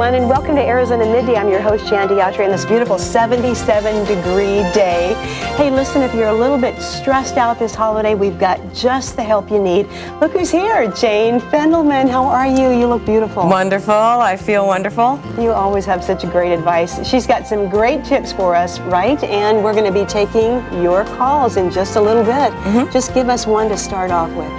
everyone, and welcome to Arizona Midday. I'm your host, Jan Diatre, on this beautiful 77-degree day. Hey, listen, if you're a little bit stressed out this holiday, we've got just the help you need. Look who's here, Jane Fendelman. How are you? You look beautiful. Wonderful. I feel wonderful. You always have such great advice. She's got some great tips for us, right? And we're going to be taking your calls in just a little bit. Just give us one to start off with.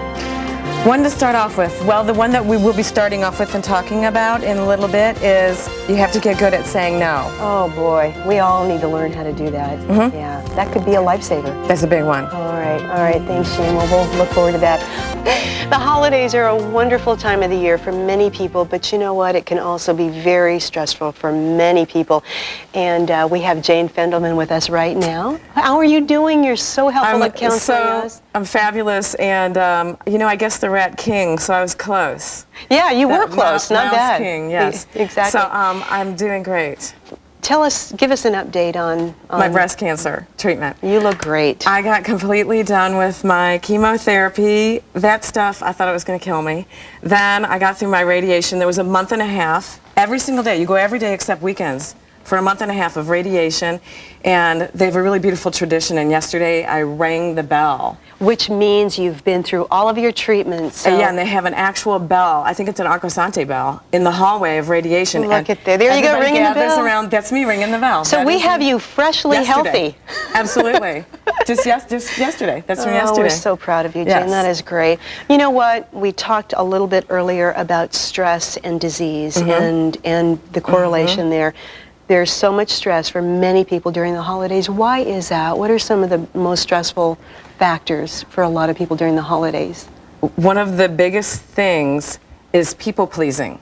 One to start off with. Well, the one that we will be starting off with and talking about in a little bit is you have to get good at saying no. Oh boy, we all need to learn how to do that. Yeah, that could be a lifesaver. That's a big one. All right, thanks, Jane. Well, we'll look forward to that. The holidays are a wonderful time of the year for many people, but you know what? It can also be very stressful for many people. And we have Jane Fendelman with us right now. How are you doing? You're so helpful at counseling us. I'm fabulous, and you know, I guess the Rat King, so I was close. Yeah, you were close, not bad. King, yes. Exactly. So I'm doing great. Give us an update on my breast cancer treatment. You look great. I got completely done with my chemotherapy. That stuff, I thought it was going to kill me. Then I got through my radiation. There was a month and a half. Every single day. You go every day except weekends for a month and a half of radiation. And they have a really beautiful tradition. And yesterday I rang the bell. Which means you've been through all of your treatments. So. Yeah, and they have an actual bell. I think it's an Acrosanti bell in the hallway of radiation. Look at there. There you go, ringing the bell. Around. That's me ringing the bell. So we have you freshly healthy. Absolutely. just yesterday. That's from yesterday. We're so proud of you, Jane. Yes. That is great. You know what? We talked a little bit earlier about stress and disease and the correlation there. There's so much stress for many people during the holidays. Why is that? What are some of the most stressful factors for a lot of people during the holidays? One of the biggest things is people pleasing.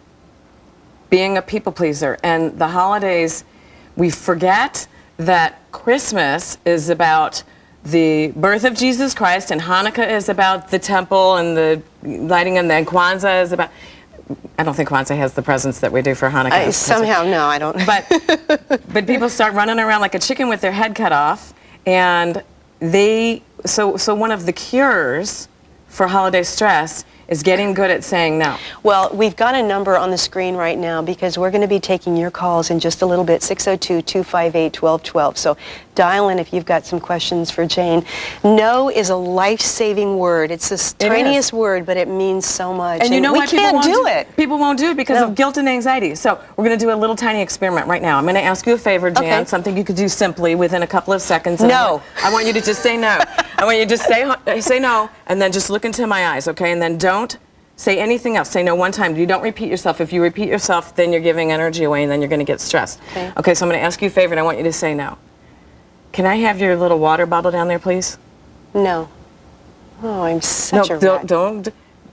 Being a people pleaser. And the holidays, we forget that Christmas is about the birth of Jesus Christ, and Hanukkah is about the temple and the lighting, and then Kwanzaa is about... I don't think Kwanzaa has the presents that we do for Hanukkah. Somehow, no, I don't. But people start running around like a chicken with their head cut off, and so one of the cures for holiday stress is getting good at saying no. Well, we've got a number on the screen right now because we're going to be taking your calls in just a little bit, 602-258-1212. So dial in if you've got some questions for Jane. No is a life-saving word. It's the tiniest word, but it means so much. And you know we why can't do it. People won't do it because of guilt and anxiety. So we're going to do a little tiny experiment right now. I'm going to ask you a favor, Jan, something you could do simply within a couple of seconds. No. I want you to just say no. I want you to just say no, and then just look into my eyes, okay? And then don't say anything else. Say no one time. You don't repeat yourself. If you repeat yourself, then you're giving energy away, and then you're going to get stressed. Okay, so I'm going to ask you a favor, and I want you to say no. Can I have your little water bottle down there, please? No. Oh, I'm such a rat. Don't.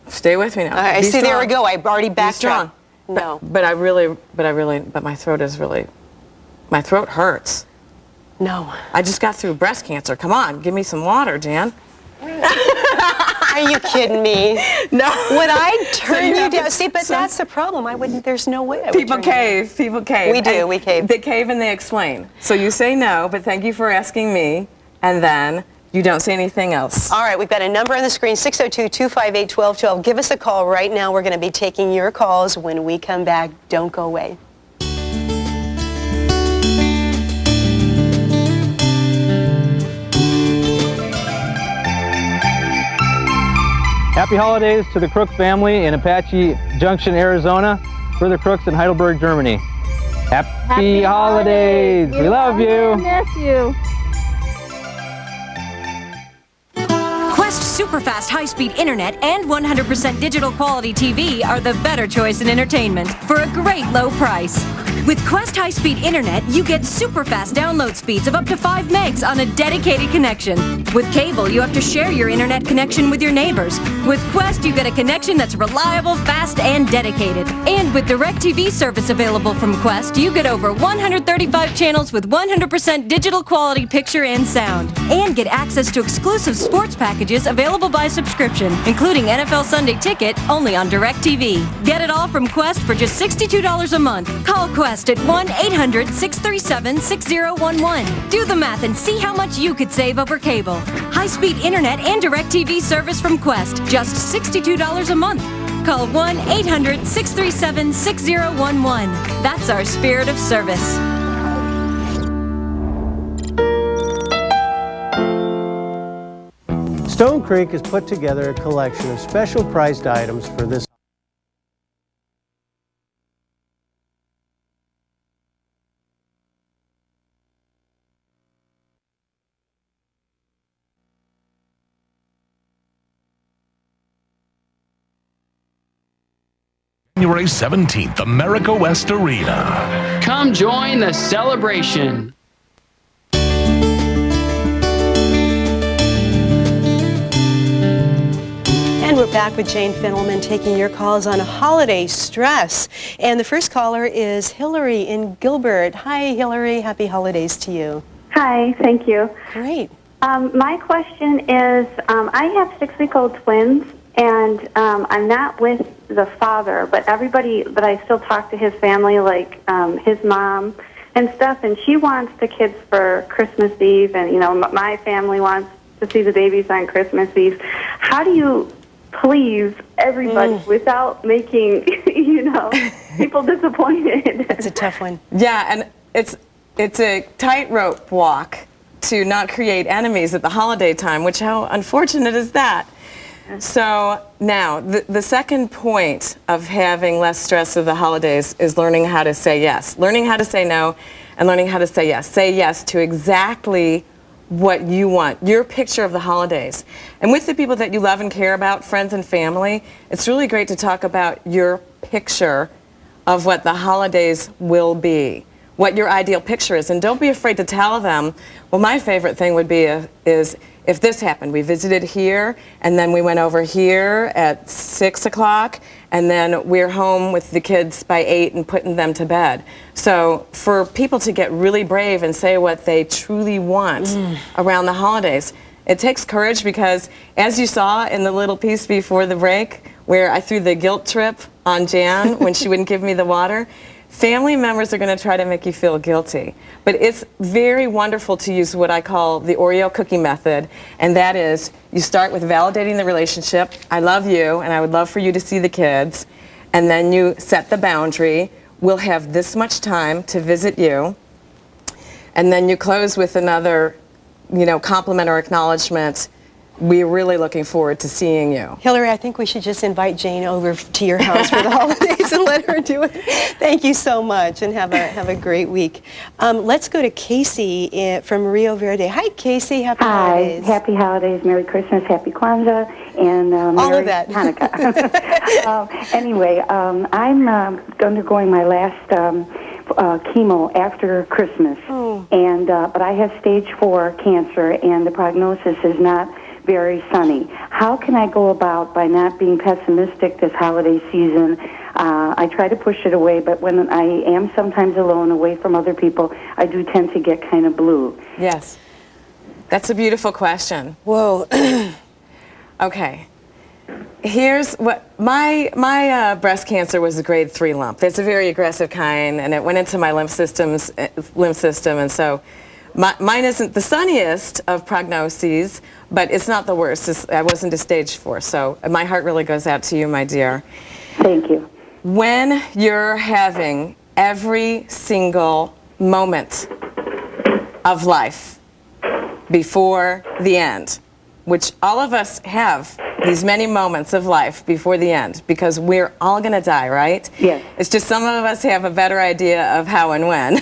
Stay with me now. I see. There we go. I've already backtracked. No. But my throat is really, my throat hurts. No. I just got through breast cancer. Come on, give me some water, Jan. Are you kidding me? No. Would I turn you down? See, but that's the problem. I wouldn't. There's no way. People cave. People cave. We do. We cave. They cave and they explain. So you say no, but thank you for asking me, and then you don't say anything else. All right. We've got a number on the screen: 602-258-1212. Give us a call right now. We're going to be taking your calls when we come back. Don't go away. Happy holidays to the Crook family in Apache Junction, Arizona, for the Crooks in Heidelberg, Germany. Happy holidays! We love you! We miss you! Quest Superfast high-speed internet and 100% digital quality TV are the better choice in entertainment for a great low price. With Quest high-speed internet, you get super fast download speeds of up to 5 megs on a dedicated connection. With cable, you have to share your internet connection with your neighbors. With Quest, you get a connection that's reliable, fast, and dedicated. And with DirecTV service available from Quest, you get over 135 channels with 100% digital quality picture and sound. And get access to exclusive sports packages available by subscription, including NFL Sunday Ticket, only on DirecTV. Get it all from Quest for just $62 a month. Call Quest at 1-800-637-6011. Do the math and see how much you could save over cable. High-speed internet and DirecTV service from Quest, just $62 a month. call 1-800-637-6011. That's our spirit of service. Stone Creek has put together a collection of special priced items for this. January 17th, America West Arena. Come join the celebration. And we're back with Jane Fendelman taking your calls on holiday stress. And the first caller is Hilary in Gilbert. Hi, Hilary. Happy holidays to you. Hi, thank you. Great. My question is, I have 6-week-old twins, and I'm not with the father, but everybody, but I still talk to his family, like his mom and stuff, and she wants the kids for Christmas Eve, and, you know, my family wants to see the babies on Christmas Eve. How do you please everybody without making, you know, people disappointed? It's a tough one. Yeah, and it's a tightrope walk to not create enemies at the holiday time, which how unfortunate is that? So now, the second point of having less stress of the holidays is learning how to say yes. Learning how to say no and learning how to say yes. Say yes to exactly what you want, your picture of the holidays. And with the people that you love and care about, friends and family, it's really great to talk about your picture of what the holidays will be, what your ideal picture is. And don't be afraid to tell them, well, my favorite thing would be is if this happened. We visited here, and then we went over here at 6 o'clock, and then we're home with the kids by 8 and putting them to bed. So for people to get really brave and say what they truly want around the holidays, it takes courage, because as you saw in the little piece before the break, where I threw the guilt trip on Jan when she wouldn't give me the water, family members are going to try to make you feel guilty. But it's very wonderful to use what I call the Oreo cookie method, and that is you start with validating the relationship. I love you, and I would love for you to see the kids. And then you set the boundary. We'll have this much time to visit you. And then you close with another, you know, compliment or acknowledgement. We're really looking forward to seeing you. Hilary, I think we should just invite Jane over to your house for the holidays and let her do it. Thank you so much, and have a great week. Let's go to Casey from Rio Verde. Hi, Casey. Happy holidays. Hi. Happy holidays. Merry Christmas. Happy Kwanzaa. And all Merry of that. Hanukkah. Anyway, I'm undergoing my last chemo after Christmas. And but I have stage 4 cancer, and the prognosis is not very sunny. How can I go about by not being pessimistic this holiday season? I try to push it away, but when I am sometimes alone, away from other people, I do tend to get kind of blue. Yes. That's a beautiful question. Whoa. Okay. Here's what my breast cancer was a grade 3 lump. It's a very aggressive kind, and it went into my lymph system, and so mine isn't the sunniest of prognoses, but it's not the worst. I wasn't to stage 4, so my heart really goes out to you, my dear. Thank you. When you're having every single moment of life before the end, which all of us have these many moments of life before the end, because we're all going to die, right? Yes. It's just some of us have a better idea of how and when.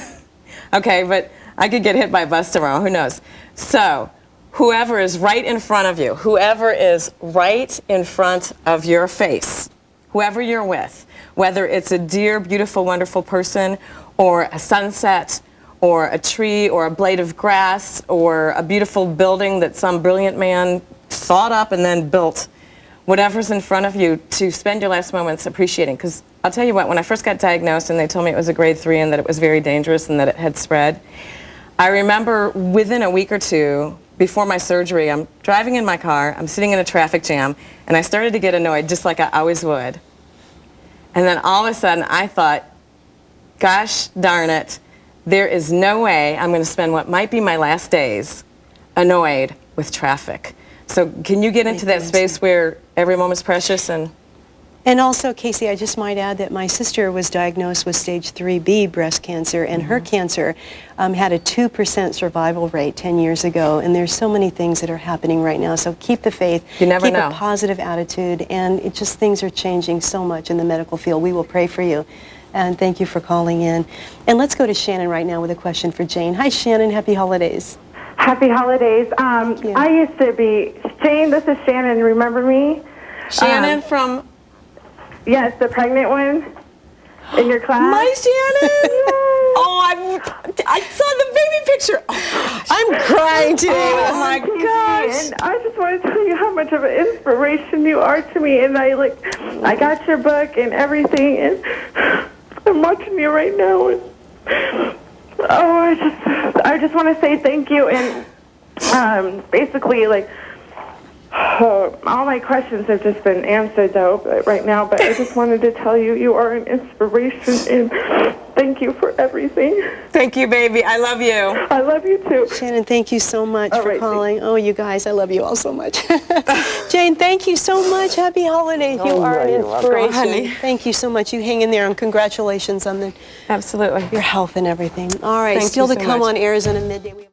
Okay, but I could get hit by a bus tomorrow, who knows? So, whoever is right in front of you, whoever is right in front of your face, whoever you're with, whether it's a dear, beautiful, wonderful person, or a sunset, or a tree, or a blade of grass, or a beautiful building that some brilliant man thought up and then built, whatever's in front of you, to spend your last moments appreciating. Because I'll tell you what, when I first got diagnosed and they told me it was a grade 3 and that it was very dangerous and that it had spread, I remember within a week or two before my surgery, I'm driving in my car, I'm sitting in a traffic jam, and I started to get annoyed just like I always would. And then all of a sudden I thought, gosh darn it, there is no way I'm going to spend what might be my last days annoyed with traffic. So can you get into that space where every moment's precious? And And also, Casey, I just might add that my sister was diagnosed with stage 3B breast cancer, and her cancer had a 2% survival rate 10 years ago. And there's so many things that are happening right now. So keep the faith. You never know. Keep a positive attitude. And it just, things are changing so much in the medical field. We will pray for you. And thank you for calling in. And let's go to Shannon right now with a question for Jane. Hi, Shannon. Happy holidays. Happy holidays. I used to be, Jane, this is Shannon. Remember me? Shannon from... Yes, the pregnant one in your class. My Shannon? Oh, I saw the baby picture. Oh, I'm crying today. Oh my gosh. And I just want to tell you how much of an inspiration you are to me. And I got your book and everything, and I'm watching you right now. And, I just want to say thank you. And basically, all my questions have just been answered, though, right now. But I just wanted to tell you, you are an inspiration, and thank you for everything. Thank you, baby. I love you. I love you, too. Shannon, thank you so much for calling. Oh, you guys, I love you all so much. Jane, thank you so much. Happy holidays. You are an inspiration. Honey. Thank you so much. You hang in there, and congratulations on Absolutely. your health and everything. All right, Thank still you to so come much. on Arizona Midday.